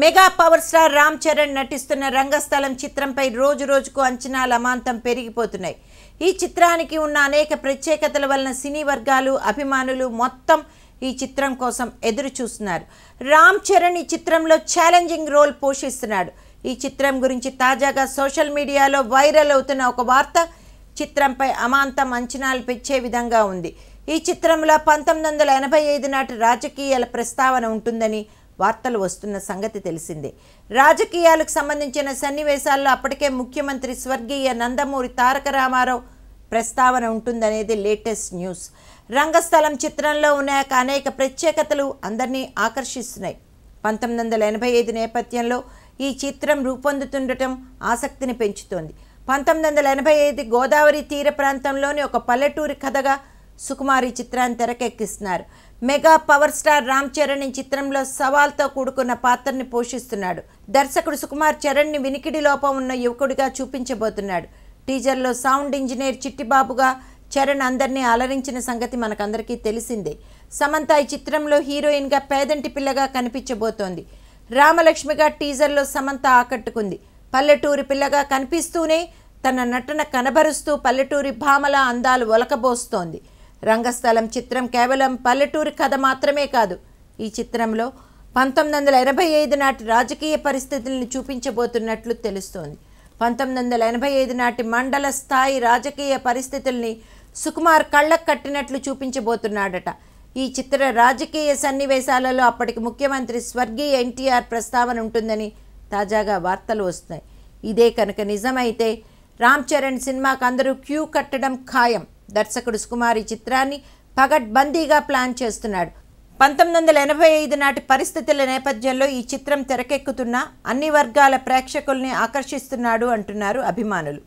Mega power star Ram Charan నటిస్తున్న రంగస్థలం చిత్రంపై రోజు రోజుకు అంచనాల అమాంతం పెరిగిపోతున్నాయి. ఈ చిత్రానికి ఉన్న అనేక ప్రత్యేకతల వలన సినీ వర్గాలు అభిమానులు మొత్తం ఈ చిత్రం కోసం ఎదురు చూస్తున్నారు. రామ్ చరణ్ ఈ చిత్రంలో ఛాలెంజింగ్ రోల్ పోషిస్తున్నాడు. ఈ చిత్రం గురించి తాజాగా సోషల్ మీడియాలో వైరల్ అవుతున్న ఒక వార్త చిత్రంపై అమాంతం అంచనాలు పెంచే విధంగా ఉంది. ఈ చిత్రంలో 1985 నాటి రాజకీయాల ప్రస్తావన ఉంటుందని వార్తలు వస్తున్న సంగతి తెలిసిందే. రాజకీయాలకు సంబంధించిన సన్నివేశాల్లో అప్పటికే ముఖ్యమంత్రి స్వర్గీయ నందమూరి తారక రామారావు ప్రస్తావన ఉంటుందనేది లేటెస్ట్ న్యూస్. రంగస్థలం చిత్రంలో ఉన్న అనేక ప్రత్యేకతలు అందరినీ ఆకర్షిస్తున్నాయి. 1985 నేపథ్యంలో ఈ చిత్రం రూపొందుతుండటం ఆసక్తిని పెంచుతోంది. 1985 గోదావరి తీర ప్రాంతంలోని ఒక పల్లెటూరి కథగా సుకుమార్ ఈ చిత్రాన్ని తెరకెక్కిస్తున్నారు. Mega power star Ram Charan ఈ చిత్రంలో సవాల్తో కూడుకున్న పాత్రని పోషిస్తున్నాడు. దర్శకుడు సుకుమార్ చరణ్ని వినికిడి లోపం ఉన్న యువకుడిగా చూపించబోతున్నాడు. టీజర్లో సౌండ్ ఇంజనీర్ చిట్టిబాబుగా చరణ్ అందరినీ అలరించిన సంగతి మనకందరికీ తెలిసిందే. సమంత ఈ చిత్రంలో హీరోయిన్గా పేదంటి పిల్లగా కనిపించబోతోంది. రామలక్ష్మిగా టీజర్లో సమంత ఆకట్టుకుంది. పల్లెటూరి పిల్లగా కనిపిస్తూనే తన నటన కనబరుస్తూ పల్లెటూరి భామల అందాలు ఒలకబోస్తోంది. రంగస్థలం చిత్రం కేవలం పల్లెటూరి కథ మాత్రమే కాదు. ఈ చిత్రంలో 1985 నాటి రాజకీయ పరిస్థితులను చూపించబోతున్నట్లు తెలుస్తోంది. 1985 నాటి మండల స్థాయి రాజకీయ పరిస్థితుల్ని సుకుమార్ కళ్ళకు కట్టినట్లు చూపించబోతున్నాడట. ఈ చిత్ర రాజకీయ సన్నివేశాలలో అప్పటికి ముఖ్యమంత్రి స్వర్గీయ ఎన్టీఆర్ ప్రస్తావన ఉంటుందని తాజాగా వార్తలు వస్తున్నాయి. ఇదే కనుక నిజమైతే రామ్ చరణ్ సినిమాకు అందరూ క్యూ కట్టడం ఖాయం. దర్శకుడు సుకుమార్ ఈ చిత్రాన్ని పగడ్బందీగా ప్లాన్ చేస్తున్నాడు. 1985 నాటి పరిస్థితుల నేపథ్యంలో ఈ చిత్రం తెరకెక్కుతున్న అన్ని వర్గాల ప్రేక్షకుల్ని ఆకర్షిస్తున్నాడు అంటున్నారు అభిమానులు.